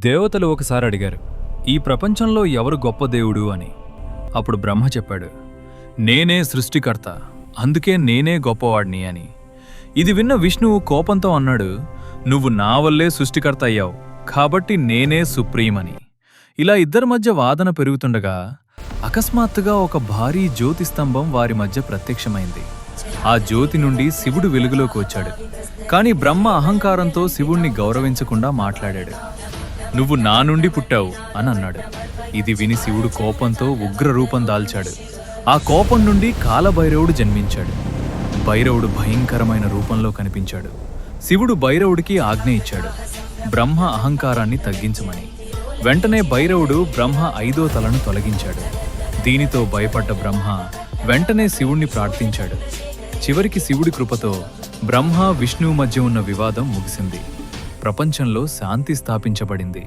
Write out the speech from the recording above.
దేవతలు ఒకసారి అడిగారు, ఈ ప్రపంచంలో ఎవరు గొప్ప దేవుడు అని. అప్పుడు బ్రహ్మ చెప్పాడు, నేనే సృష్టికర్త, అందుకే నేనే గొప్పవాడిని అని. ఇది విన్న విష్ణువు కోపంతో అన్నాడు, నువ్వు నా వల్లే సృష్టికర్త అయ్యావు, కాబట్టి నేనే సుప్రీం అని. ఇలా ఇద్దరి మధ్య వాదన పెరుగుతుండగా అకస్మాత్తుగా ఒక భారీ జ్యోతి స్తంభం వారి మధ్య ప్రత్యక్షమైంది. ఆ జ్యోతి నుండి శివుడు వెలుగులోకి వచ్చాడు. కాని బ్రహ్మ అహంకారంతో శివుణ్ణి గౌరవించకుండా మాట్లాడాడు. నువ్వు నా నుండి పుట్టావు అని అన్నాడు. ఇది విని శివుడు కోపంతో ఉగ్ర రూపం దాల్చాడు. ఆ కోపం నుండి కాలభైరవుడు జన్మించాడు. భైరవుడు భయంకరమైన రూపంలో కనిపించాడు. శివుడు భైరవుడికి ఆజ్ఞ ఇచ్చాడు, బ్రహ్మ అహంకారాన్ని తగ్గించమని. వెంటనే భైరవుడు బ్రహ్మ 5వ తలను తొలగించాడు. దీనితో భయపడ్డ బ్రహ్మ వెంటనే శివుణ్ణి ప్రార్థించాడు. చివరికి శివుడి కృపతో బ్రహ్మ విష్ణువు మధ్య ఉన్న వివాదం ముగిసింది. ప్రపంచంలో శాంతి స్థాపించబడింది.